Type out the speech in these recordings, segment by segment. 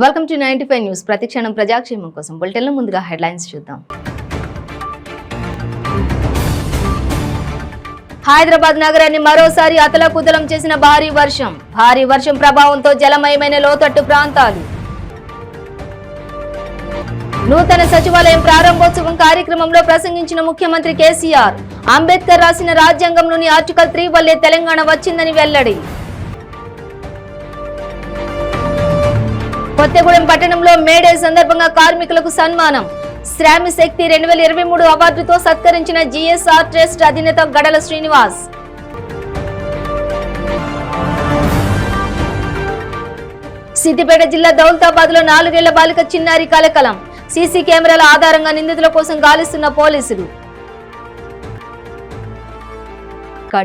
Welcome to 95 news. ప్రతిక్షణం ప్రజాక్షేమం కోసం బులెటిన్లో ముందుగా హెడ్లైన్స్ చూద్దాం. హైదరాబాద్ నగరాన్ని మరోసారి అతలాకుతలం చేసిన భారీ వర్షం ప్రభావంతో జలమయమైన లోతట్టు ప్రాంతాలు. నూతన సచివాలయం ప్రారంభోత్సవం కార్యక్రమంలో ప్రసంగించిన ముఖ్యమంత్రి కేసీఆర్, అంబేద్కర్ రాసిన రాజ్యాంగంలోని ఆర్టికల్ 3 వల్లే తెలంగాణ వచ్చిందని వెల్లడి. కొత్తగూడెం పట్టణంలో మేడే సందర్భంగా కార్మికులకు సన్మానం. శ్రామి శక్తి 2023 అవార్డుతో సత్కరించిన జిఎస్ఆర్ ట్రస్ట్ అధినేత గడల శ్రీనివాస్. సిద్దిపేట జిల్లా దౌలతాబాద్ లో 4 ఏళ్ల బాలిక చిన్నారి కలకలం. సీసీ కెమెరాల ఆధారంగా నిందితుల కోసం గాలిస్తున్న పోలీసులు.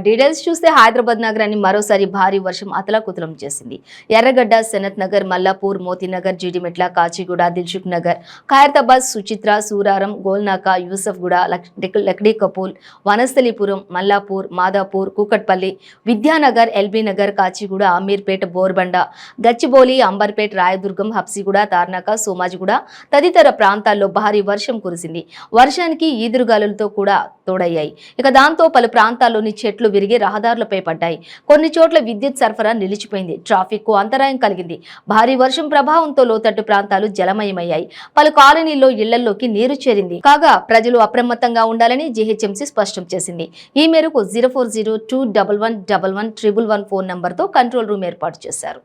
డీటెయిల్స్ చూస్తే హైదరాబాద్ నగరాన్ని మరోసారి భారీ వర్షం అతలాకుతలం చేసింది. ఎర్రగడ్డ, సనత్ నగర్, మల్లాపూర్, మోతీనగర్, జీడిమెట్ల, కాచిగూడ, దిల్సుఖ్ నగర్, ఖైరతాబాద్, సుచిత్ర, సూరారం, గోల్నాక, యూసఫ్గూడ, లక్డీ కపూల్, వనస్థలిపురం, మల్లాపూర్, మాదాపూర్, కూకట్పల్లి, విద్యానగర్, ఎల్బీ నగర్, కాచిగూడ, అమీర్పేట, బోర్బండ, గచ్చిబౌలి, అంబర్పేట్, రాయదుర్గం, హబ్సిగూడ, తార్నాక, సోమాజిగూడ తదితర ప్రాంతాల్లో భారీ వర్షం కురిసింది. వర్షానికి ఈదురుగాలులతో కూడా తోడయ్యాయి. దాంతో పలు ప్రాంతాల్లోని చెట్లు విరిగి రహదారులపై పడ్డాయి. కొన్ని చోట్ల విద్యుత్ సరఫరా నిలిచిపోయింది. ట్రాఫిక్ కు అంతరాయం కలిగింది. భారీ వర్షం ప్రభావంతో లోతట్టు ప్రాంతాలు జలమయమయ్యాయి. పలు కాలనీల్లో ఇళ్లలోకి నీరు చేరింది. కాగా ప్రజలు అప్రమత్తంగా ఉండాలని జీహెచ్ఎంసీ స్పష్టం చేసింది. ఈ మేరకు 0402111111 ఫోన్ నంబర్తో కంట్రోల్ రూమ్ ఏర్పాటు చేశారు.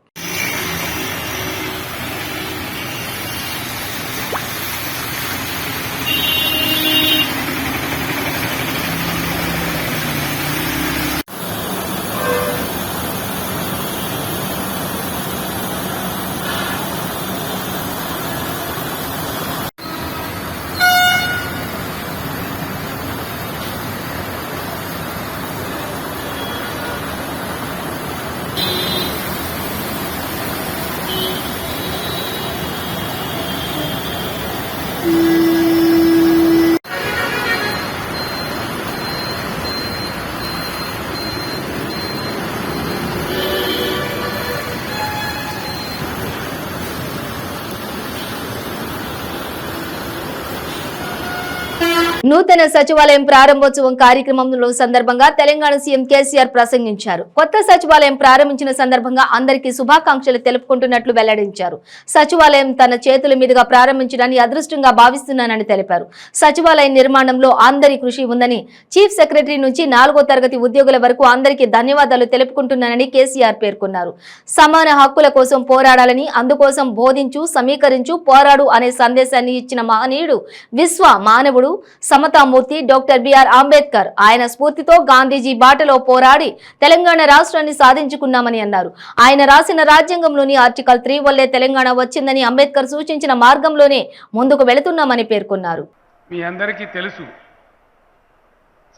నూతన సచివాలయం ప్రారంభోత్సవం కార్యక్రమంలో సందర్భంగా తెలంగాణ సీఎం కేసీఆర్ ప్రసంగించారు. కొత్త సచివాలయం ప్రారంభించిన సందర్భంగా అందరికీ శుభాకాంక్షలు తెలుపుకుంటున్నట్లు వెల్లడించారు. సచివాలయం తన చేతుల మీదుగా ప్రారంభించడాన్ని అదృష్టంగా భావిస్తున్నానని తెలిపారు. సచివాలయం నిర్మాణంలో అందరి కృషి ఉందని, చీఫ్ సెక్రటరీ నుంచి 4వ తరగతి ఉద్యోగుల వరకు అందరికీ ధన్యవాదాలు తెలుపుకుంటున్నానని కేసీఆర్ పేర్కొన్నారు. సమాన హక్కుల కోసం పోరాడాలని, అందుకోసం బోధించు, సమీకరించు, పోరాడు అనే సందేశాన్ని ఇచ్చిన మహనీయుడు, విశ్వ మానవుడు, సమతామూర్తి డాక్టర్ బిఆర్ అంబేద్కర్. ఆయన స్ఫూర్తితో గాంధీజీ బాటలో పోరాడి తెలంగాణ రాష్ట్రాన్ని సాధించుకున్నామని అన్నారు. ఆయన రాసిన రాజ్యాంగంలోని ఆర్టికల్ 3 వల్లే తెలంగాణ వచ్చిందని, అంబేద్కర్ సూచించిన మార్గంలోనే ముందుకు వెళుతున్నామని పేర్కొన్నారు. మీ అందరికీ తెలుసు,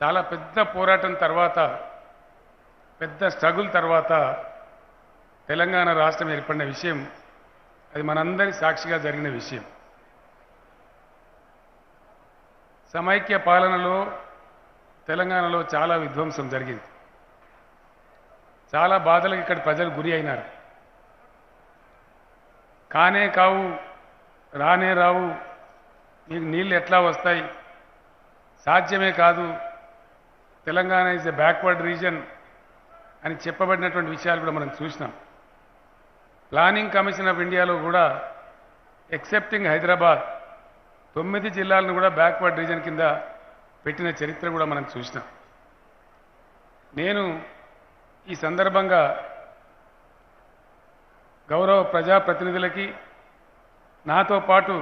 చాలా పెద్ద పోరాటం తర్వాత, పెద్ద స్ట్రగుల్ తర్వాత తెలంగాణ రాష్ట్రం ఏర్పడిన విషయం, అది మనందరి సాక్షిగా జరిగిన విషయం. సమైక్య పాలనలో తెలంగాణలో చాలా విధ్వంసం జరిగింది. చాలా బాధలకు ఇక్కడ ప్రజలు గురి అయినారు. కానే కావు, రానే రావు, మీకు నీళ్ళు ఎట్లా వస్తాయి, సాధ్యమే కాదు, Telangana is a backward reason అని చెప్పబడినటువంటి విషయాలు కూడా మనం చూసినాం. ప్లానింగ్ కమిషన్ ఆఫ్ ఇండియాలో కూడా ఎక్సెప్టింగ్ హైదరాబాద్ 9 జిల్లాలను కూడా బ్యాక్వర్డ్ రీజన్ కింద పెట్టిన చరిత్ర కూడా మనం చూసినాం. నేను ఈ సందర్భంగా గౌరవ ప్రజాప్రతినిధులకి, నాతో పాటు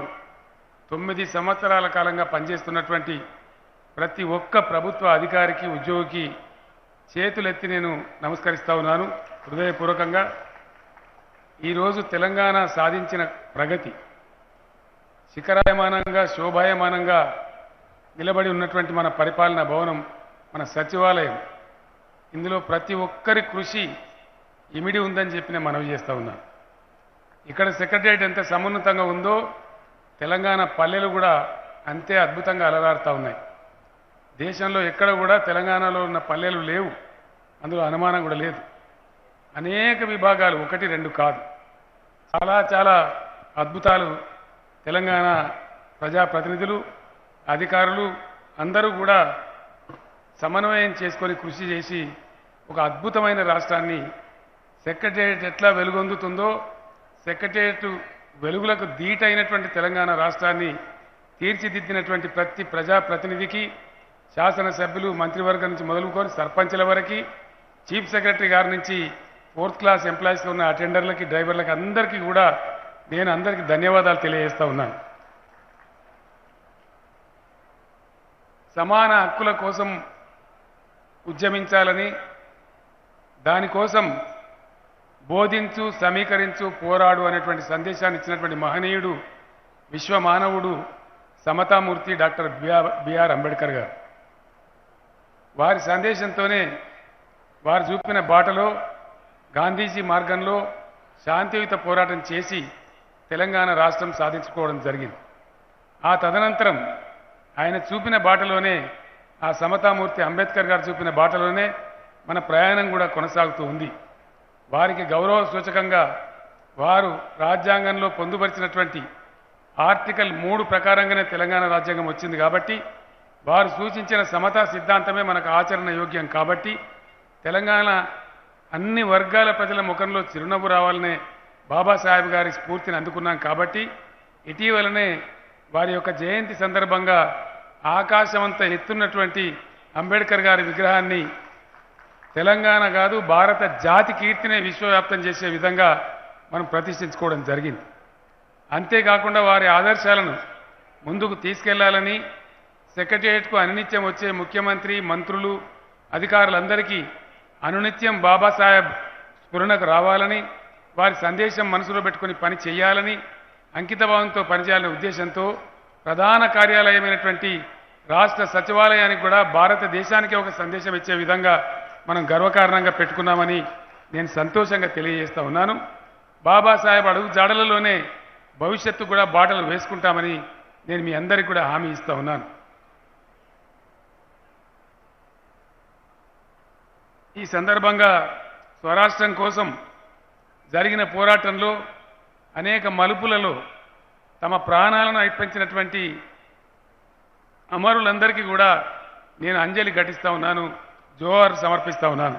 9 సంవత్సరాల కాలంగా పనిచేస్తున్నటువంటి ప్రతి ఒక్క ప్రభుత్వ అధికారికి, ఉద్యోగికి చేతులెత్తి నేను నమస్కరిస్తా ఉన్నాను హృదయపూర్వకంగా. ఈరోజు తెలంగాణ సాధించిన ప్రగతి, శిఖరాయమానంగా, శోభాయమానంగా నిలబడి ఉన్నటువంటి మన పరిపాలనా భవనం, మన సచివాలయం, ఇందులో ప్రతి ఒక్కరి కృషి ఇమిడి ఉందని చెప్పి నేను మనవి చేస్తూ ఉన్నాను. ఇక్కడ సెక్రటరియట్ ఎంత సమున్నతంగా ఉందో తెలంగాణ పల్లెలు కూడా అంతే అద్భుతంగా అలరారుతూ ఉన్నాయి. దేశంలో ఎక్కడ కూడా తెలంగాణలో ఉన్న పల్లెలు లేవు, అందులో అనుమానం కూడా లేదు. అనేక విభాగాలు, 1, 2 కాదు, చాలా చాలా అద్భుతాలు తెలంగాణ ప్రజాప్రతినిధులు అధికారులు అందరూ కూడా సమన్వయం చేసుకొని కృషి చేసి ఒక అద్భుతమైన రాష్ట్రాన్ని సెక్రటేరియట్ ఎట్లా వెలుగొందుతుందో సెక్రటేరియట్ వెలుగులకు ధీటైనటువంటి తెలంగాణ రాష్ట్రాన్ని తీర్చిదిద్దినటువంటి ప్రతి ప్రజాప్రతినిధికి శాసనసభ్యులు మంత్రివర్గం నుంచి మొదలుకొని సర్పంచ్ల వరకు చీఫ్ సెక్రటరీ గారి నుంచి 4th క్లాస్ ఎంప్లాయీస్లో ఉన్న అటెండర్లకి డ్రైవర్లకి అందరికీ కూడా నేను అందరికీ ధన్యవాదాలు తెలియజేస్తా ఉన్నాను. సమాన హక్కుల కోసం ఉద్యమించాలని దానికోసం బోధించు సమీకరించు పోరాడు అనేటువంటి సందేశాన్ని ఇచ్చినటువంటి మహనీయుడు విశ్వమానవుడు సమతామూర్తి డాక్టర్ బిఆర్ అంబేద్కర్ గారు. వారి సందేశంతోనే వారు చూపిన బాటలో గాంధీజీ మార్గంలో శాంతియుత పోరాటం చేసి తెలంగాణ రాష్ట్రం సాధించుకోవడం జరిగింది. ఆ తదనంతరం ఆయన చూపిన బాటలోనే ఆ సమతామూర్తి అంబేద్కర్ గారు చూపిన బాటలోనే మన ప్రయాణం కూడా కొనసాగుతూ ఉంది. వారికి గౌరవ సూచకంగా వారు రాజ్యాంగంలో పొందుపరిచినటువంటి ఆర్టికల్ 3 ప్రకారంగానే తెలంగాణ రాజ్యాంగం వచ్చింది కాబట్టి వారు సూచించిన సమతా సిద్ధాంతమే మనకు ఆచరణ యోగ్యం కాబట్టి తెలంగాణ అన్ని వర్గాల ప్రజల ముఖంలో చిరునవ్వు రావాలనే బాబాసాహెబ్ గారి స్ఫూర్తిని అందుకున్నాం కాబట్టి ఇటీవలనే వారి యొక్క జయంతి సందర్భంగా ఆకాశమంత ఎత్తున్నటువంటి అంబేద్కర్ గారి విగ్రహాన్ని తెలంగాణ కాదు భారత జాతి కీర్తినే విశ్వవ్యాప్తం చేసే విధంగా మనం ప్రతిష్ఠించుకోవడం జరిగింది. అంతేకాకుండా వారి ఆదర్శాలను ముందుకు తీసుకెళ్లాలని సెక్రటేరియట్కు అనునిత్యం వచ్చే ముఖ్యమంత్రి మంత్రులు అధికారులందరికీ అనునిత్యం బాబాసాహెబ్ స్ఫురణకు రావాలని వారి సందేశం మనసులో పెట్టుకుని పని చేయాలని అంకితభావంతో పనిచేయాలనే ఉద్దేశంతో ప్రధాన కార్యాలయమైనటువంటి రాష్ట్ర సచివాలయానికి కూడా భారతదేశానికి ఒక సందేశం ఇచ్చే విధంగా మనం గర్వకారణంగా పెట్టుకున్నామని నేను సంతోషంగా తెలియజేస్తా ఉన్నాను. బాబాసాహెబ్ అడుగు జాడలలోనే భవిష్యత్తు కూడా బాటలు వేసుకుంటామని నేను మీ అందరికీ కూడా హామీ ఇస్తా ఉన్నాను. ఈ సందర్భంగా స్వరాష్ట్రం కోసం జరిగిన పోరాటంలో అనేక మలుపులలో తమ ప్రాణాలను అర్పించినటువంటి అమరులందరికీ కూడా నేను అంజలి ఘటిస్తా ఉన్నాను, జోహార్ సమర్పిస్తా ఉన్నాను.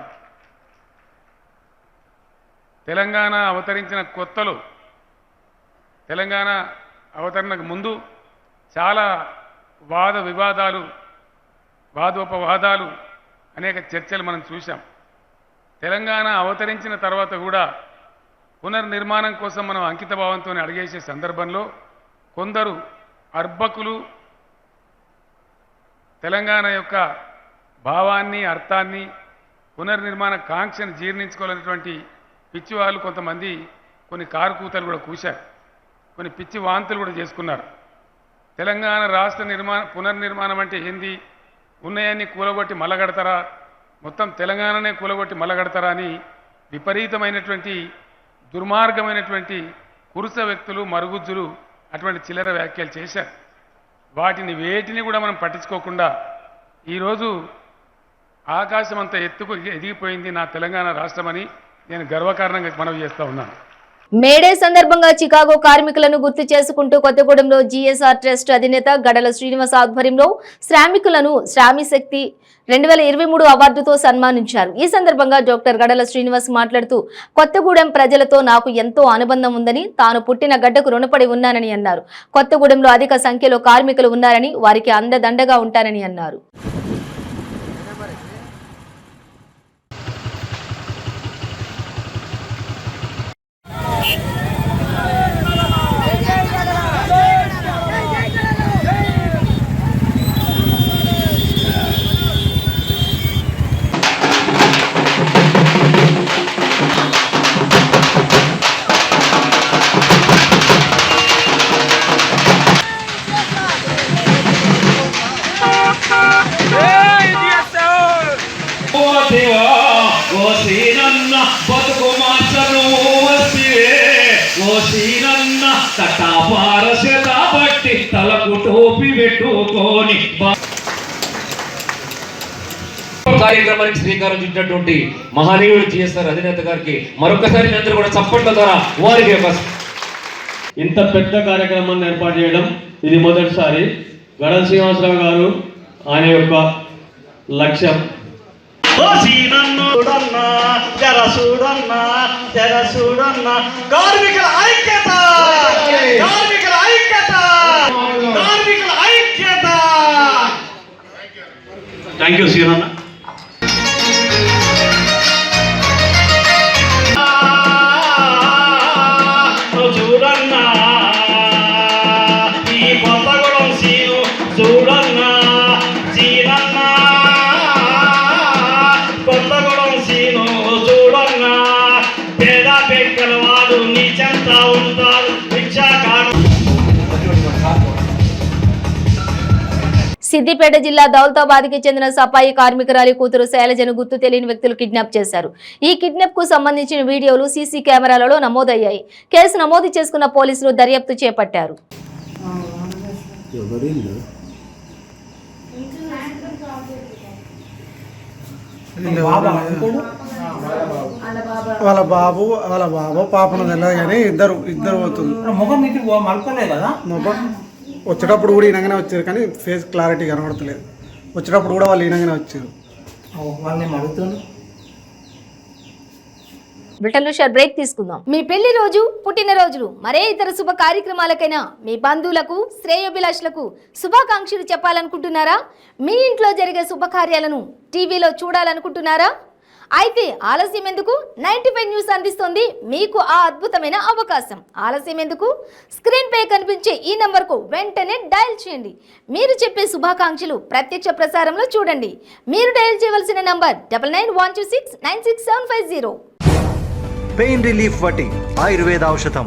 తెలంగాణ అవతరించిన కొత్తలో తెలంగాణ అవతరణకు ముందు చాలా వాదోపవాదాలు అనేక చర్చలు మనం చూశాం. తెలంగాణ అవతరించిన తర్వాత కూడా పునర్నిర్మాణం కోసం మనం అంకితభావంతో అడిగేసే సందర్భంలో కొందరు అర్భకులు తెలంగాణ యొక్క భావాన్ని అర్థాన్ని పునర్నిర్మాణ కాంక్షను జీర్ణించుకోవాలనేటువంటి పిచ్చి వాళ్ళు కొంతమంది కొన్ని కారుకూతలు కూడా కూశారు, కొన్ని పిచ్చి వాంతులు కూడా చేసుకున్నారు. తెలంగాణ రాష్ట్ర పునర్నిర్మాణం అంటే ఏంది, ఉన్నాయన్ని కూలగొట్టి మల్లగడతారా, మొత్తం తెలంగాణనే కూలగొట్టి మల్లగడతారా అని విపరీతమైనటువంటి దుర్మార్గమైనటువంటి కురుస వ్యక్తులు మరుగుజ్జులు అటువంటి చిల్లర వ్యాఖ్యలు చేశారు. వాటిని వేటిని కూడా మనం పట్టించుకోకుండా ఈరోజు ఆకాశం అంత ఎత్తుకు ఎదిగిపోయింది నా తెలంగాణ రాష్ట్రమని నేను గర్వకారణంగా మనవి చేస్తా ఉన్నాను. మేడే సందర్భంగా చికాగో కార్మికులను గుర్తు చేసుకుంటూ కొత్తగూడెంలో జీఎస్ఆర్ ట్రస్ట్ అధినేత గడల శ్రీనివాస్ ఆధ్వర్యంలో శ్రామికులను శ్రామిశక్తి 2023 అవార్డుతో సన్మానించారు. ఈ సందర్భంగా డాక్టర్ గడల శ్రీనివాస్ మాట్లాడుతూ కొత్తగూడెం ప్రజలతో నాకు ఎంతో అనుబంధం ఉందని, తాను పుట్టిన గడ్డకు రుణపడి ఉన్నానని అన్నారు. కొత్తగూడెంలో అధిక సంఖ్యలో కార్మికులు ఉన్నారని, వారికి అండదండగా ఉంటానని అన్నారు. తలకు టోపి పెట్టుకొని కార్యక్రమానికి శ్రీకారం చుట్టినటువంటి మహనీయుడు జీఎస్ఆర్ అధినేత గారికి మరొకసారి మీ అందరూ కూడా చప్పట్ల ద్వారా వారికి ఇంత పెద్ద కార్యక్రమాన్ని ఏర్పాటు చేయడం ఇది మొదటిసారి. గడం శ్రీనివాసరావు గారు ఆయన యొక్క లక్ష్యం. కార్మికుల ఐక్యత, కార్మికుల ఐక్యత, కార్మికుల ఐక్యత. థ్యాంక్ యూ సీనన్న. చూడన్నా ఈ కొత్తగూడెం సీను, చూడన్నా సీనన్నా కొత్తగూడెం సీను, చూడన్నా పేద పెక్కల వాడు నీ చెంత ఉంటారు భిక్షాకారు. సిద్దిపేట జిల్లా దౌలతాబాద్కి చెందిన సఫాయి కార్మికురాలి కూతురు శైలజను గుర్తు తెలియని వ్యక్తులు కిడ్నాప్ చేశారు. ఈ కిడ్నాప్ కు సంబంధించిన వీడియోలు సీసీ కెమెరాలలో నమోదయ్యాయి. కేసు నమోదు చేసుకున్న పోలీసులు దర్యాప్తు చేపట్టారు. వాళ్ళ బాబు పాపను తెలియదు కానీ ఇద్దరు పోతుంది. ముఖం మీకు మలపలే కదా, మొబైల్ వచ్చేటప్పుడు కూడా ఈయనగానే వచ్చారు కానీ ఫేస్ క్లారిటీ కనబడతలేదు. వచ్చేటప్పుడు కూడా వాళ్ళు ఈయనగానే వచ్చారు. వాళ్ళని అడుగుతుంది. బ్రిటన్లో షార్ట్ బ్రేక్ తీసుకుందాం. మీ పెళ్లి రోజు, పుట్టినరోజులు, మరే ఇతర శుభ కార్యక్రమాలకైనా మీ బంధువులకు, శ్రేయోభిలాషులకు శుభాకాంక్షలు చెప్పాలనుకుంటున్నారా? మీ ఇంట్లో జరిగే శుభకార్యాలను టీవీలో చూడాలనుకుంటున్నారా? అయితే ఆలస్యం ఎందుకు? 95 న్యూస్ అందిస్తోంది మీకు ఆ అద్భుతమైన అవకాశం. ఆలస్యం ఎందుకు? స్క్రీన్ పై కనిపించే ఈ నంబర్కు వెంటనే డయల్ చేయండి. మీరు చెప్పే శుభాకాంక్షలు ప్రత్యక్ష ప్రసారంలో చూడండి. మీరు డయల్ చేయవలసిన నంబర్ 9912696750. పెయిన్ రిలీఫ్ వటి ఆయుర్వేద ఔషధం.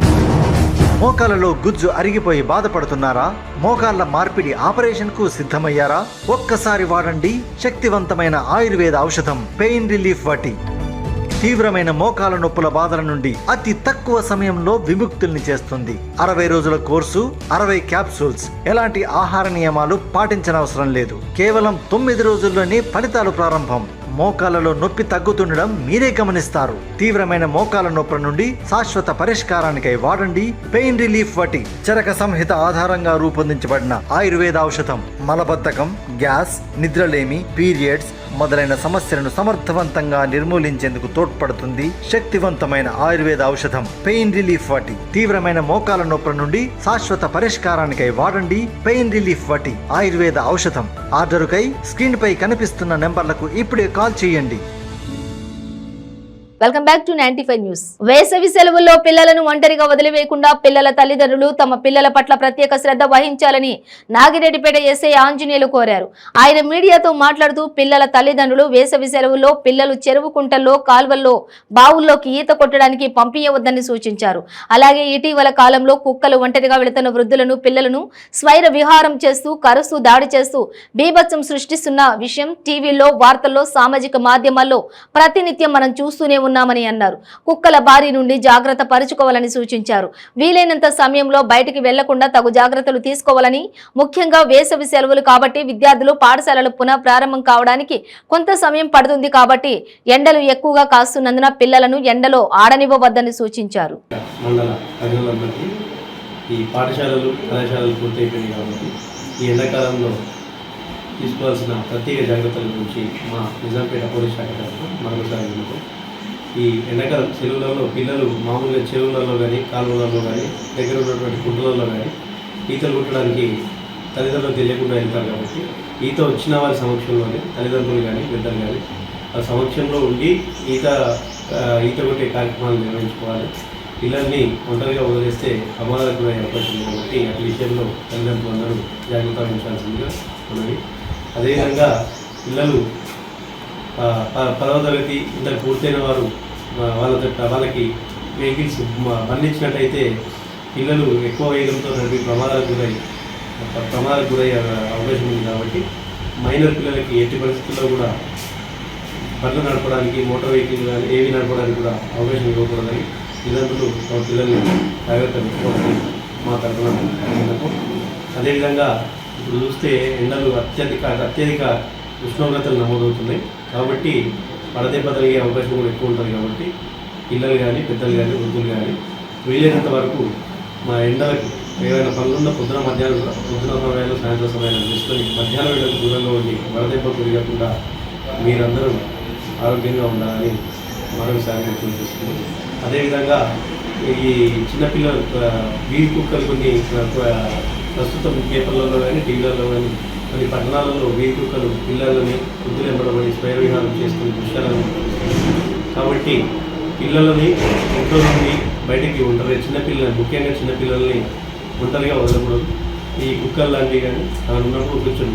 మోకాలలో గుజ్జు అరిగిపోయి బాధపడుతున్నారా? మోకాళ్ల మార్పిడి ఆపరేషన్ కు సిద్ధమయ్యారా? ఒక్కసారి వాడండి శక్తివంతమైన ఆయుర్వేద ఔషధం పెయిన్ రిలీఫ్ వటి. తీవ్రమైన మోకాల నొప్పుల బాధల నుండి అతి తక్కువ సమయంలో విముక్తుల్ని చేస్తుంది. 60 రోజుల కోర్సు, 60 క్యాప్సూల్స్. ఎలాంటి ఆహార నియమాలు పాటించనవసరం లేదు. కేవలం 9 రోజుల్లోనే ఫలితాలు ప్రారంభం. మోకాలలో నొప్పి తగ్గుతుండడం మీరే గమనిస్తారు. తీవ్రమైన మోకాల నొప్పుల నుండి శాశ్వత పరిష్కారానికై వాడండి పెయిన్ రిలీఫ్ వటి. చరక సంహిత ఆధారంగా రూపొందించబడిన ఆయుర్వేద ఔషధం మలబద్ధకం, గ్యాస్, నిద్రలేమి, పీరియడ్స్ మొదలైన సమస్యలను సమర్థవంతంగా నిర్మూలించేందుకు తోడ్పడుతుంది. శక్తివంతమైన ఆయుర్వేద ఔషధం పెయిన్ రిలీఫ్ వటి. తీవ్రమైన మోకాల నొప్పుల నుండి శాశ్వత పరిష్కారానికై వాడండి పెయిన్ రిలీఫ్ వటి ఆయుర్వేద ఔషధం. ఆర్డరుకై స్క్రీన్ పై కనిపిస్తున్న నెంబర్లకు ఇప్పుడే కాల్ చేయండి. Welcome back to 95 news. వేసవి సెలవుల్లో పిల్లలను ఒంటరిగా వదిలివేయకుండా పిల్లల తల్లిదండ్రులు తమ పిల్లల పట్ల ప్రత్యేక శ్రద్ధ వహించాలని నాగిరెడ్డిపేట ఎస్ఐ ఆంజనేయులు కోరారు. ఆయన మీడియాతో మాట్లాడుతూ పిల్లల తల్లిదండ్రులు వేసవి సెలవుల్లో పిల్లలు చెరువు కుంటల్లో, కాల్వల్లో, బావుల్లోకి ఈత కొట్టడానికి పంపించవద్దని సూచించారు. అలాగే ఇటీవల కాలంలో కుక్కలు ఒంటరిగా వెళుతున్న వృద్ధులను, పిల్లలను స్వైర విహారం చేస్తూ, కరుస్తూ, దాడి చేస్తూ బీభత్సం సృష్టిస్తున్న విషయం టీవీలో, వార్తల్లో, సామాజిక మాధ్యమాల్లో ప్రతినిత్యం మనం చూస్తూనే ఉన్నామని అన్నారు. కుక్కల బారి నుండి జాగ్రత్త పరుచుకోవాలని సూచించారు. వీలైనంత సమయంలో బయటికి వెళ్లకుండా తగు జాగ్రత్తలు తీసుకోవాలని, ముఖ్యంగా వేసవి సెలవులు కాబట్టి విద్యార్థులు పాఠశాలలు పునః ప్రారంభం కావడానికి కొంత సమయం పడుతుంది కాబట్టి ఎండలు ఎక్కువగా కాస్తున్నందున పిల్లలను ఎండలో ఆడనివ్వవద్దని సూచించారు. ఈ పాఠశాలలు, కళాశాలలు పూర్తయిపోయినాయి కాబట్టి ఈ ఎండాకాలంలో తీసుకోవాల్సిన ప్రత్యేక జాగ్రత్తల గురించి మా నిజాంపేట పోలీస్ శాఖ తరఫున మరొకసారి ఈ ఎండాకాలం సెలవులలో పిల్లలు మామూలుగా చెరువులలో కానీ, కాలువలలో కానీ, దగ్గర ఉన్నటువంటి కుంటలలో కానీ ఈతలు కొట్టడానికి తల్లిదండ్రులు తెలియకుండా వెళ్తారు కాబట్టి ఈత వచ్చిన వారి సమక్షంలోనే తల్లిదండ్రులు కానీ, పెద్దలు కానీ ఆ సమక్షంలో ఉండి ఈత కొట్టే కార్యక్రమాలు నిర్వహించుకోవాలి. పిల్లల్ని ఒంటరిగా వదిలేస్తే ప్రమాదాలకు గురయ్యే అవకాశం ఉంది కాబట్టి అటు విషయంలో తల్లిదండ్రులు అందరూ జాగ్రత్త వహించాల్సిందిగా ఉన్నది. అదేవిధంగా పిల్లలు 10వ తరగతి ఇంటర్ పూర్తయిన వారు వాళ్ళకి వెహికల్స్ బంధించినట్టయితే పిల్లలు ఎక్కువ వేగంతో నడిపి ప్రమాదాలకు గురయ్యే అవకాశం ఉంది కాబట్టి మైనర్ పిల్లలకి ఎట్టి పరిస్థితుల్లో కూడా బండ్లు నడపడానికి, మోటార్ వెహికల్ కానీ ఏవి నడపడానికి కూడా అవకాశం ఇవ్వకూడదని తల్లిదండ్రులు తమ పిల్లల్ని జాగ్రత్త పెట్టుకోవాలని మా తరఫున. అదేవిధంగా ఇప్పుడు చూస్తే ఎండలు అత్యధిక ఉష్ణోగ్రతలు నమోదవుతున్నాయి కాబట్టి వడదెబ్బ తగిలే అవకాశం కూడా ఎక్కువ ఉంటుంది కాబట్టి పిల్లలు కానీ, పెద్దలు కానీ, వృద్ధులు కానీ వీలైనంత వరకు మా ఎండలకు ఏవైనా పనులున్న పొద్దున సమయాలు సాయంత్రం సమయాలు తీసుకొని మధ్యాహ్నం వేళకు దూరంగా ఉండి వడదెబ్బ తిరగకుండా మీరందరూ ఆరోగ్యంగా ఉండాలని మరొకసారి సూచిస్తుంది. అదేవిధంగా ఈ చిన్నపిల్లలు వీధి కుక్కలు కొన్ని ప్రస్తుతం పేపర్లలో కానీ టీవీలలో కానీ కొన్ని పట్టణాలలో వీధి కుక్కలు పిల్లలని వృద్ధులు ఎంబడబడి స్వైర విహారం చేస్తున్న దృశ్యాలను కాబట్టి పిల్లలని ఇంట్లో నుండి బయటికి ఉంటారు. చిన్నపిల్లలని ముఖ్యంగా చిన్నపిల్లల్ని ఒంటరిగా వదలకూడదు. ఈ కుక్కలు లాంటివి కానీ అలా ఉన్నప్పుడు కొంచెం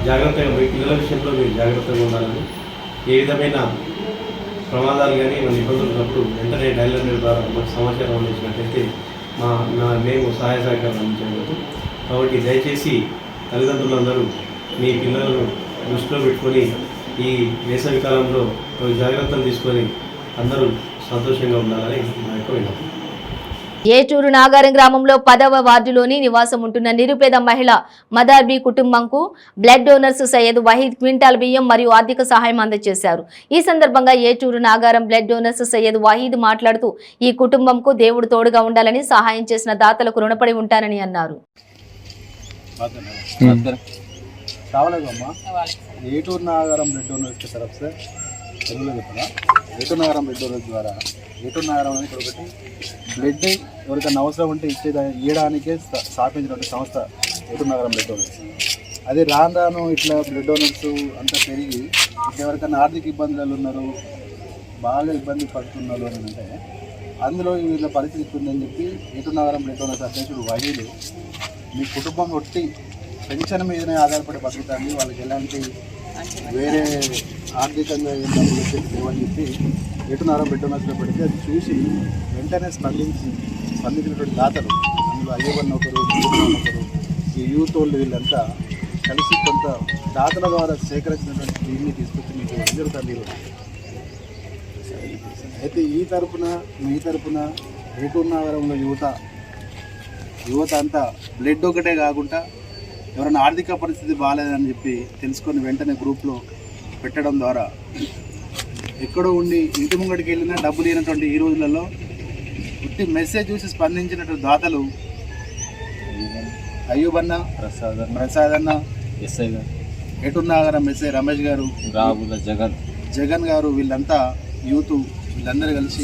జాగ్రత్తగా మీ పిల్లల విషయంలో మీరు జాగ్రత్తగా ఉండాలని, ఏ విధమైన ప్రమాదాలు కానీ మన ఇబ్బందులు ఉన్నప్పుడు వెంటనే డైల్ 100 ద్వారా మాకు సమాచారం అందించినట్లయితే మేము సహాయ సహకారం అందించగలుగుతాం. కాబట్టి దయచేసి తల్లిదండ్రులందరూ మీ పిల్లలను దృష్టిలో పెట్టుకొని ఈ వేసవి కాలంలో జాగ్రత్తలు తీసుకొని అందరూ సంతోషంగా ఉండాలని మా యొక్క విన్నపం. ఏటూరు నాగారం గ్రామంలో 10వ వార్డులోని నివాసం ఉంటున్న నిరుపేద మహిళ మదార్బీ కుటుంబంకు blood donors Syed Waheed quintal బియ్యం మరియు ఆర్థిక సహాయం అందజేశారు. ఈ సందర్భంగా ఏటూరు నాగారం బ్లడ్ డోనర్స్ సయ్యద్ వహీద్ మాట్లాడుతూ ఈ కుటుంబంకు దేవుడు తోడుగా ఉండాలని, సహాయం చేసిన దాతలకు రుణపడి ఉంటానని అన్నారు. ఏటూరు నాగారం బ్లడ్ డోనర్స్ की तरफ से తెలుగులో చెప్తున్నా. ఏటూరు నాగారం బ్లడ్ డోనర్స్ ద్వారా ఏటూరు నాగారం అనేది ఇక్కడ ఒకటి బ్లడ్ ఎవరికైనా అవసరం ఉంటే ఇవ్వడానికే స్థాపించినటువంటి సంస్థ ఏటూరు నాగారం బ్లడ్ డోనర్స్. అదే రాను ఇట్లా బ్లడ్ డోనర్స్ అంతా పెరిగి ఎవరికైనా ఆర్థిక ఇబ్బందులు ఉన్నారు, బాగా ఇబ్బంది పడుతున్నారు అని అంటే అందులో వీళ్ళ పరిస్థితి ఉందని చెప్పి ఏటూరు నాగారం బ్లడ్ డోనర్స్ అధ్యక్షుడు వహీద్ మీ కుటుంబం ఒట్టి పెన్షన్ మీదనే ఆధారపడి బతుకుతాండి, వాళ్ళకి ఎలాంటి వేరే ఆర్థికంగా ఏం డబ్బులు లేవని చెప్పి ఏటూరు నాగారం బ్లడ్ డోనర్స్లో పెడితే అది చూసి వెంటనే స్పందించినటువంటి దాతలు, అందులో అయ్యవన్న ఒకరు, ఈ యూత్ వాళ్ళు వీళ్ళంతా కలిసి కొంత దాతల ద్వారా సేకరించినటువంటి దీన్ని తీసుకొచ్చి మీకు అందజరుగుతుంది. అయితే మీ తరపున ఏటూరు నాగారంలో యువత అంతా బ్లడ్ ఒకటే కాకుండా ఎవరైనా ఆర్థిక పరిస్థితి బాగాలేదని చెప్పి తెలుసుకొని వెంటనే గ్రూప్లో పెట్టడం ద్వారా ఎక్కడో ఉండి ఇంటి ముంగడికి వెళ్ళినా డబ్బు లేనటువంటి ఈ రోజులలో ఉట్టి మెసేజ్ చూసి స్పందించినటువంటి దాతలు అయ్యూబన్న, ప్రసాద్ అన్న, ఎస్ఐ గారు, ఏటూరు నాగారం ఎస్ఐ రమేష్ గారు, జగన్ గారు, వీళ్ళంతా యూత్ వీళ్ళందరూ కలిసి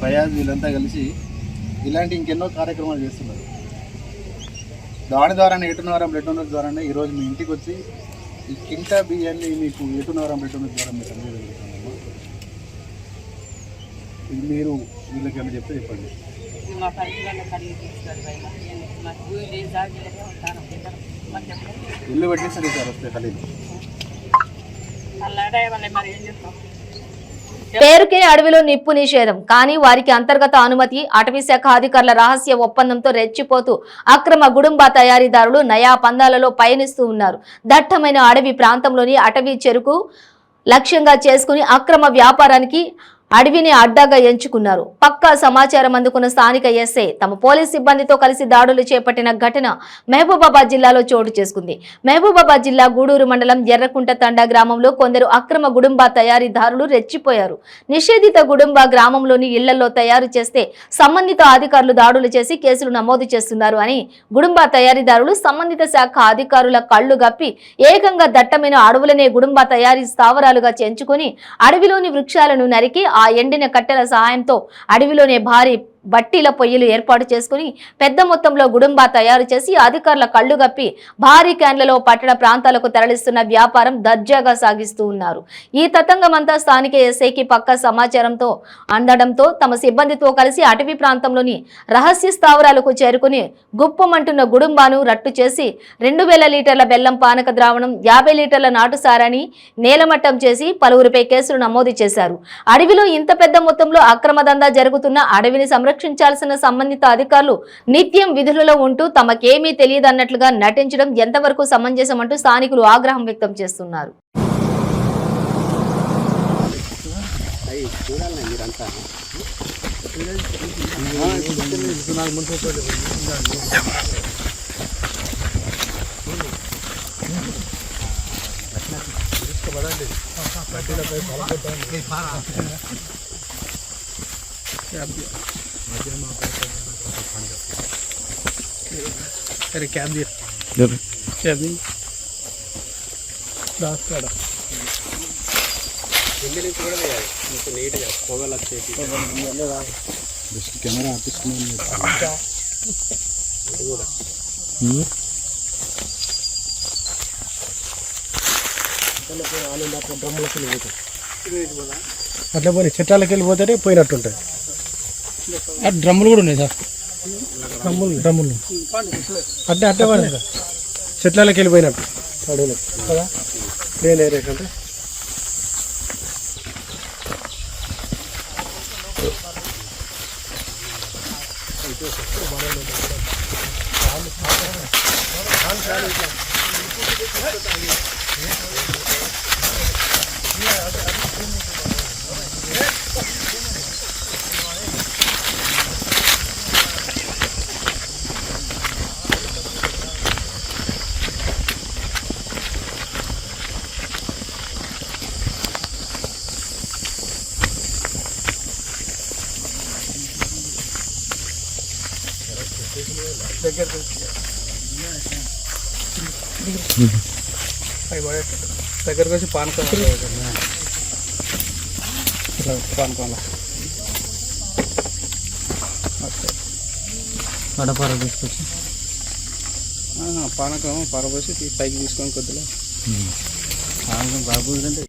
ఫయాజ్ వీళ్ళంతా కలిసి ఇలాంటి ఇంకెన్నో కార్యక్రమాలు చేస్తున్నారు. దాని ద్వారానే ఏటూరు నాగారం బ్లడ్ డోనర్స్ ద్వారానే ఈరోజు మీ ఇంటికి వచ్చి ఈ కింటా బియ్యాన్ని మీకు ఏటూరు నాగారం బ్లడ్ డోనర్స్ ద్వారా మీకు అందజేయగలుగుతామమ్మా. ఇది మీరు వీళ్ళకి ఏమైనా చెప్తే చెప్పండి. ఇల్లు పెట్టేసరి సార్ వస్తే ఖలీదు పేరుకే అడవిలో నిప్పు నిషేధం, కానీ వారికి అంతర్గత అనుమతి, అటవీ శాఖ అధికారుల రహస్య ఒప్పందంతో రెచ్చిపోతూ అక్రమ గుడుంబా తయారీదారులు నయా పందాలలో పయనిస్తూ ఉన్నారు. దట్టమైన అడవి ప్రాంతంలోని అటవీ చెరుకు లక్ష్యంగా చేసుకుని అక్రమ వ్యాపారానికి అడవిని అడ్డాగా ఎంచుకున్నారు. పక్కా సమాచారం అందుకున్న స్థానిక ఎస్ఐ తమ పోలీస్ సిబ్బందితో కలిసి దాడులు చేపట్టిన ఘటన మహబూబాబాద్ జిల్లాలో చోటు చేసుకుంది. మహబూబాబాద్ జిల్లా గూడూరు మండలం ఎర్రకుంట తండా గ్రామంలో కొందరు అక్రమ గుడుంబా తయారీదారులు రెచ్చిపోయారు. నిషేధిత గుడుంబా గ్రామంలోని ఇళ్లలో తయారు చేస్తే సంబంధిత అధికారులు దాడులు చేసి కేసులు నమోదు చేస్తున్నారు అని గుడుంబా తయారీదారులు సంబంధిత శాఖ అధికారుల కళ్లు గప్పి ఏకంగా దట్టమైన అడవులనే గుడుంబా తయారీ స్థావరాలుగా చెంచుకొని అడవిలోని వృక్షాలను నరికి ఆ ఎండిన కట్టెల సహాయంతో అడవిలోనే భారీ బట్టీల పొయ్యిలు ఏర్పాటు చేసుకుని పెద్ద మొత్తంలో గుడుంబా తయారు చేసి అధికారుల కళ్లు గప్పి భారీ క్యాన్లలో పట్టణ ప్రాంతాలకు తరలిస్తున్న వ్యాపారం దర్జాగా సాగిస్తూ ఉన్నారు. ఈ తతంగమంతా స్థానిక ఎస్ఐకి పక్క సమాచారంతో అందడంతో తమ సిబ్బందితో కలిసి అటవీ ప్రాంతంలోని రహస్య స్థావరాలకు చేరుకుని గుప్పమంటున్న గుడుంబాను రట్టు చేసి 2000 లీటర్ల బెల్లం పానక ద్రావణం, 50 లీటర్ల నాటు సారాన్ని నేలమట్టం చేసి పలువురిపై కేసులు నమోదు చేశారు. అడవిలో ఇంత పెద్ద మొత్తంలో అక్రమ దందా జరుగుతున్న అడవిని సంరక్షించాల్సిన సంబంధిత అధికారులు నిత్యం విధులలో ఉంటూ తమకేమీ తెలియదన్నట్లుగా నటించడం ఎంతవరకు సమంజసమంటూ స్థానికులు ఆగ్రహం వ్యక్తం చేస్తున్నారు. अरे कैब दिया कैब नहीं दास्ताड़ा జస్ట్ కెమెరా ఆపిస్తున్నాను. అట్లా పోయి చెట్టాలకి వెళ్ళిపోతే పోయినట్టుంటాయి. డ్రమ్ములు కూడా ఉన్నాయి సార్, డ్రమ్ములు అట్టే అట్టే పడి సార్ చెట్లకి వెళ్ళిపోయినట్టు అడుగులు కదా ప్లేన్ ఏరియా కంటే. దగ్గరకు వచ్చి పానకం పానకంలో గడపార తీసుకొచ్చి పానకం పారబోసి పైకి తీసుకొని కొద్దిలో పానకం బాబు అంటే.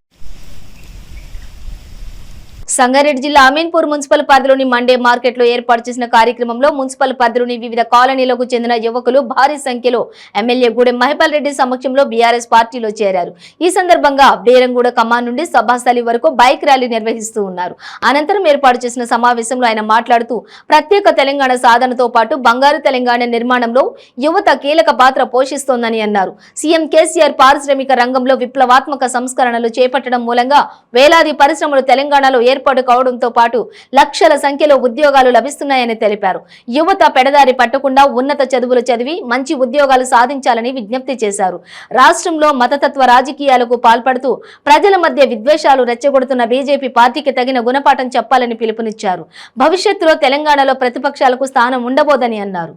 సంగారెడ్డి జిల్లా అమీన్పూర్ మున్సిపల్ పరిధిలోని మండే మార్కెట్లో ఏర్పాటు చేసిన కార్యక్రమంలో మున్సిపల్ పరిధిలోని వివిధ కాలనీలకు చెందిన యువకులు భారీ సంఖ్యలో ఎమ్మెల్యే గూడెం మహిపాల్ రెడ్డి సమక్షంలో బీఆర్ఎస్ పార్టీలో చేరారు. ఈ సందర్భంగా బేరంగూడ కమాన్ నుండి సభాస్థలి వరకు బైక్ ర్యాలీ నిర్వహిస్తూ ఉన్నారు. అనంతరం ఏర్పాటు చేసిన సమావేశంలో ఆయన మాట్లాడుతూ ప్రత్యేక తెలంగాణ సాధనతో పాటు బంగారు తెలంగాణ నిర్మాణంలో యువత కీలక పాత్ర పోషిస్తోందని అన్నారు. సీఎం కేసీఆర్ పారిశ్రామిక రంగంలో విప్లవాత్మక సంస్కరణలు చేపట్టడం మూలంగా వేలాది పరిశ్రమలు తెలంగాణలో ఏర్పాటు కావడంతో పాటు లక్షల సంఖ్యలో ఉద్యోగాలు లభిస్తున్నాయని తెలిపారు. యువత పెడదారి పట్టకుండా ఉన్నత చదువులు చదివి మంచి ఉద్యోగాలు సాధించాలని విజ్ఞప్తి చేశారు. రాష్ట్రంలో మతతత్వ రాజకీయాలకు పాల్పడుతూ ప్రజల మధ్య విద్వేషాలు రెచ్చగొడుతున్న బీజేపీ పార్టీకి తగిన గుణపాఠం చెప్పాలని పిలుపునిచ్చారు. భవిష్యత్తులో తెలంగాణలో ప్రతిపక్షాలకు స్థానం ఉండబోదని అన్నారు.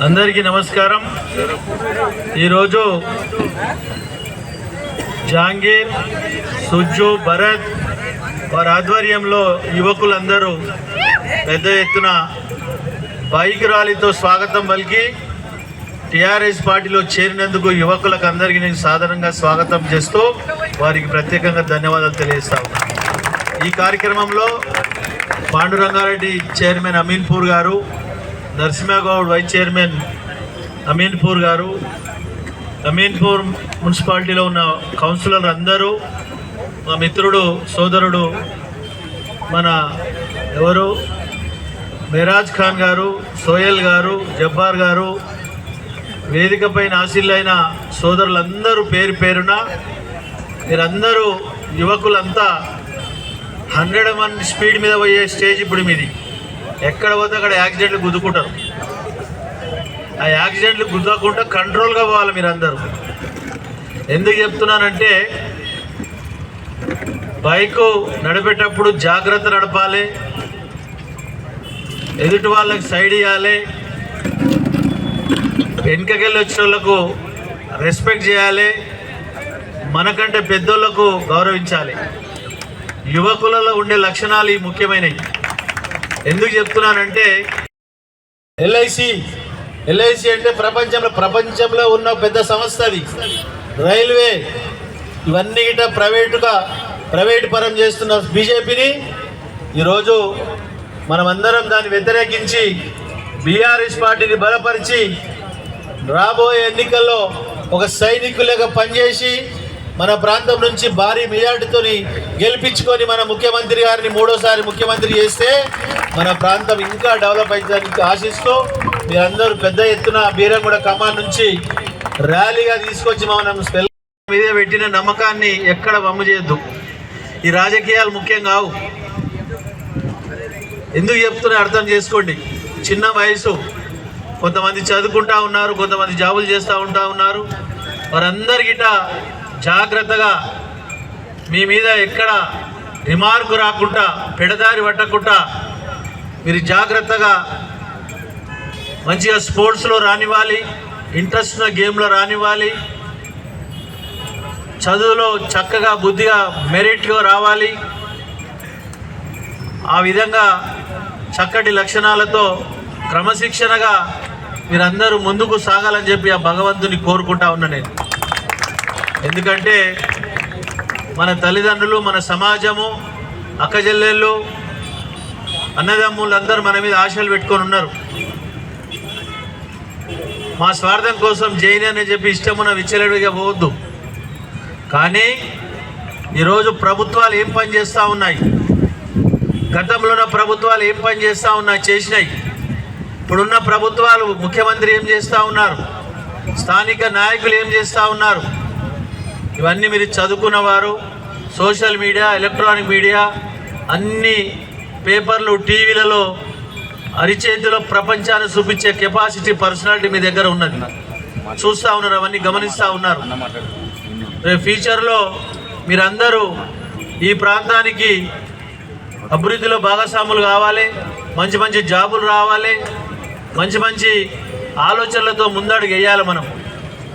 అందరికీ నమస్కారం. ఈరోజు జహాంగీర్, సుజ్జు, భరత్ వారి ఆధ్వర్యంలో యువకులందరూ పెద్ద ఎత్తున బైక్ ర్యాలీతో స్వాగతం పలికి టీఆర్ఎస్ పార్టీలో చేరినందుకు యువకులకు అందరికీ నేను సాధారణంగా స్వాగతం చేస్తూ వారికి ప్రత్యేకంగా ధన్యవాదాలు తెలియజేస్తా ఉన్నాను. ఈ కార్యక్రమంలో పాండురంగారెడ్డి చైర్మన్ అమీన్పూర్ గారు, నరసింహగౌడ్ వైస్ చైర్మన్ అమీన్పూర్ గారు, అమీన్పూర్ మున్సిపాలిటీలో ఉన్న కౌన్సిలర్ అందరూ, మా మిత్రుడు సోదరుడు మన ఎవరు మెరాజ్ ఖాన్ గారు, సోయల్ గారు, జబ్బార్ గారు, వేదికపైన ఆశీలైన సోదరులందరూ పేరు పేరున మీరందరూ యువకులంతా 100 స్పీడ్ మీద పోయే స్టేజ్ ఇప్పుడు మీది. ఎక్కడ పోతే అక్కడ యాక్సిడెంట్లు గుద్దుకుంటారు. ఆ యాక్సిడెంట్లు గుద్దకుండా కంట్రోల్గా పోవాలి మీరందరూ. ఎందుకు చెప్తున్నానంటే బైకు నడిపేటప్పుడు జాగ్రత్త నడపాలి, ఎదుటి వాళ్ళకి సైడ్ ఇవ్వాలి, వెనుకకెళ్ళి వచ్చిన వాళ్ళకు రెస్పెక్ట్ చేయాలి, మనకంటే పెద్దోళ్లకు గౌరవించాలి. యువకులలో ఉండే లక్షణాలు ఈ ముఖ్యమైనవి. ఎందుకు చెప్తున్నానంటే ఎల్ఐసి అంటే ప్రపంచంలో ఉన్న పెద్ద సంస్థ. అది రైల్వే ఇవన్నీ గిట ప్రైవేట్ పరం చేస్తున్న బీజేపీని ఈరోజు మనమందరం దాన్ని వ్యతిరేకించి బీఆర్ఎస్ పార్టీని బలపరిచి రాబోయే ఎన్నికల్లో ఒక సైనికులుగా పనిచేసి మన ప్రాంతం నుంచి భారీ మెజార్టీతోని గెలిపించుకొని మన ముఖ్యమంత్రి గారిని 3వ ముఖ్యమంత్రి చేస్తే మన ప్రాంతం ఇంకా డెవలప్ అవుతుందని ఆశిస్తూ మీరందరూ పెద్ద ఎత్తున బీరంగూడ కమాన్ నుంచి ర్యాలీగా తీసుకొచ్చి మనం మీద పెట్టిన నమ్మకాన్ని ఎక్కడ వమ్ము చేయొద్దు. ఈ రాజకీయాలు ముఖ్యం కావు. ఎందుకు చెప్తున్నా అర్థం చేసుకోండి. చిన్న వయసు కొంతమంది చదువుకుంటా ఉన్నారు, కొంతమంది జాబులు చేస్తూ ఉన్నారు. వారందరికిట జాగ్రత్తగా మీ మీద ఎక్కడ రిమార్కు రాకుండా, పెడదారి పట్టకుండా మీరు జాగ్రత్తగా మంచిగా స్పోర్ట్స్లో రానివ్వాలి, ఇంట్రెస్ట్ ఉన్న గేమ్లో రానివ్వాలి, చదువులో చక్కగా బుద్ధిగా మెరిట్గా రావాలి. ఆ విధంగా చక్కటి లక్షణాలతో క్రమశిక్షణగా మీరందరూ ముందుకు సాగాలని చెప్పి ఆ భగవంతుని కోరుకుంటా ఉన్నా నేను. ఎందుకంటే మన తల్లిదండ్రులు, మన సమాజము, అక్కచెల్లెళ్ళు, అన్నదమ్ములు అందరూ మన మీద ఆశలు పెట్టుకొని ఉన్నారు. మా స్వార్థం కోసం జైన్ అని చెప్పి ఇష్టమున్న విచ్చలవిడిగా పోవద్దు. కానీ ఈరోజు ప్రభుత్వాలు ఏం పని చేస్తూ ఉన్నాయి, గతంలో ఉన్న ప్రభుత్వాలు ఏం పని చేస్తూ ఉన్నాయి, చేసినాయి. ఇప్పుడున్న ప్రభుత్వాలు, ముఖ్యమంత్రి ఏం చేస్తూ ఉన్నారు, స్థానిక నాయకులు ఏం చేస్తూ ఉన్నారు, ఇవన్నీ మీరు చదువుకున్నవారు. సోషల్ మీడియా, ఎలక్ట్రానిక్ మీడియా, అన్ని పేపర్లు, టీవీలలో అరిచేతిలో ప్రపంచాన్ని చూపించే కెపాసిటీ, పర్సనాలిటీ మీ దగ్గర ఉన్నది. చూస్తూ ఉన్నారు, అవన్నీ గమనిస్తూ ఉన్నారు. ఫ్యూచర్లో మీరందరూ ఈ ప్రాంతానికి అభివృద్ధిలో భాగస్వాములు కావాలి, మంచి మంచి జాబులు రావాలి, మంచి మంచి ఆలోచనలతో ముందడుగు వేయాలి మనం.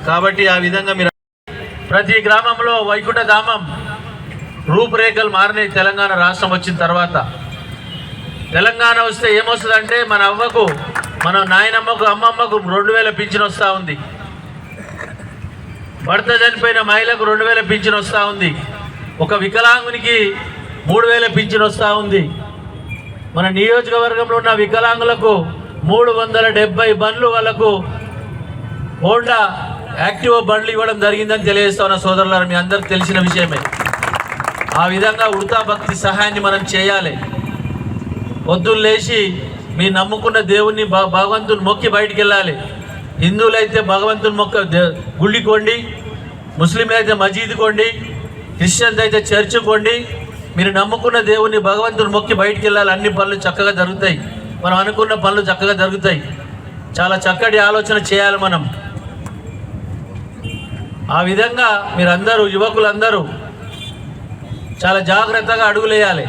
కాబట్టి ఆ విధంగా మీరు ప్రతి గ్రామంలో వైకుంఠ ధామం రూపురేఖలు మారినాయి. తెలంగాణ రాష్ట్రం వచ్చిన తర్వాత తెలంగాణ వస్తే ఏమొస్తుందంటే మన అవ్వకు, మన నాయనమ్మకు, అమ్మమ్మకు 2000 పింఛన్ వస్తూ ఉంది. భర్త చనిపోయిన మహిళకు 2000 పింఛన్ వస్తూ ఉంది. ఒక వికలాంగునికి 3000 పింఛన్ వస్తూ ఉంది. మన నియోజకవర్గంలో ఉన్న వికలాంగులకు 370 బండ్లు, వాళ్ళకు హోండా యాక్టివ్ బండ్లు ఇవ్వడం జరిగిందని తెలియజేస్తా ఉన్న సోదరులారా, మీ అందరికి తెలిసిన విషయమే. ఆ విధంగా ఉడతా భక్తి సహాయాన్ని మనం చేయాలి. పొద్దున్న లేచి మీ నమ్ముకున్న దేవుణ్ణి, భగవంతుని మొక్కి బయటికి వెళ్ళాలి. హిందువులైతే భగవంతుని మొక్క గుళ్ళి కొండి, ముస్లింలు అయితే మసీదు కొండి, క్రిస్టియన్స్ అయితే చర్చ్ కొండి. మీరు నమ్ముకున్న దేవుణ్ణి, భగవంతుని మొక్కి బయటికి వెళ్ళాలి. అన్ని పనులు చక్కగా జరుగుతాయి, మనం అనుకున్న పనులు చక్కగా జరుగుతాయి. చాలా చక్కటి ఆలోచన చేయాలి మనం. ఆ విధంగా మీరందరూ, యువకులందరూ చాలా జాగ్రత్తగా అడుగులేయాలి.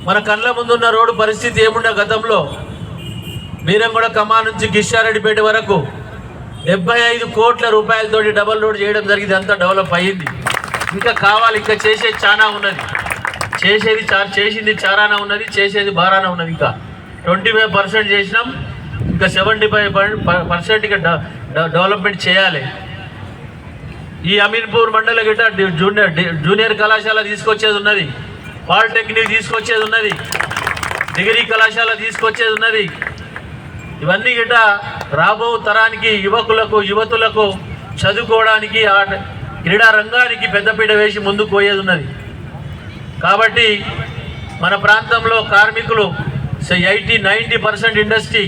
మన కళ్ళ ముందున్న రోడ్డు పరిస్థితి ఏముండే గతంలో, బీరంగూడ కమా నుంచి కిషారెడ్డిపేట వరకు 75 కోట్ల రూపాయలతోటి డబల్ రోడ్ చేయడం జరిగింది. అంతా డెవలప్ అయ్యింది. ఇంకా కావాలి, ఇంకా చేసేది చాలా ఉన్నది. చేసింది చారానా ఉన్నది, చేసేది బారానా ఉన్నది. ఇంకా 25% చేసినాం, ఇంకా 75% ఇక డెవలప్మెంట్ చేయాలి. ఈ అమీన్పూర్ మండల గిట్ట జూనియర్ కళాశాల తీసుకొచ్చేది ఉన్నది, పాలిటెక్నిక్ తీసుకొచ్చేది ఉన్నది, డిగ్రీ కళాశాల తీసుకొచ్చేది ఉన్నది. ఇవన్నీ గిట్ట రాబో తరానికి, యువకులకు, యువతులకు చదువుకోవడానికి, క్రీడా రంగానికి పెద్దపీట వేసి ముందుకు పోయేది ఉన్నది. కాబట్టి మన ప్రాంతంలో కార్మికులు 80-90% ఇండస్ట్రీ,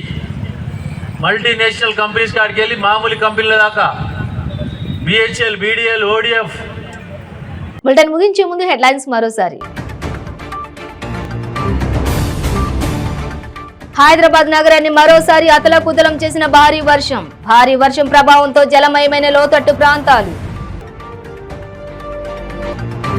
మల్టీనేషనల్ కంపెనీస్ కాడికి వెళ్ళి మామూలు కంపెనీల దాకా, బిహెచ్ఎల్, బీడీఎల్, ఓడిఎఫ్. బులెటిన్ ముగించే ముందు హెడ్లైన్స్ మరోసారి. హైదరాబాద్ నగరాన్ని మరోసారి అతలకుతలం చేసిన భారీ వర్షం ప్రభావంతో జలమయమైన లోతట్టు ప్రాంతాలు.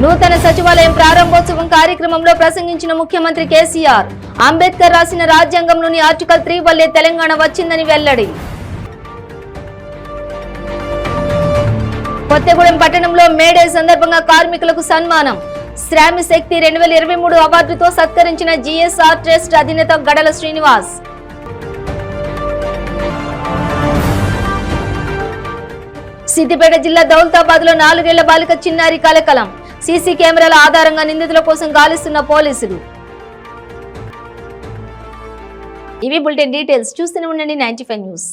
నూతన సచివాలయం ప్రారంభోత్సవం కార్యక్రమంలో ప్రసంగించిన ముఖ్యమంత్రి కేసీఆర్, అంబేద్కర్ రాసిన రాజ్యాంగంలోని ఆర్టికల్ 3 వల్లే తెలంగాణ వచ్చిందని వెల్లడి. కొత్తగూడెం పట్టణంలో మేడే సందర్భంగా కార్మికులకు సన్మానం. శ్రామి శక్తి 2023 అవార్డుతో సత్కరించిన జిఎస్ఆర్ ట్రస్ట్ అధినేత గడల శ్రీనివాస్. సిద్దిపేట జిల్లా దౌలతాబాద్ లో 4 ఏళ్ల బాలిక చిన్నారి కలకలం. సీసీ కెమెరాల ఆధారంగా నిందితుల కోసం గాలిస్తున్న పోలీసులు. ఇవి బులెటిన్ డీటెయిల్స్. చూస్తూనే ఉండండి 95 న్యూస్.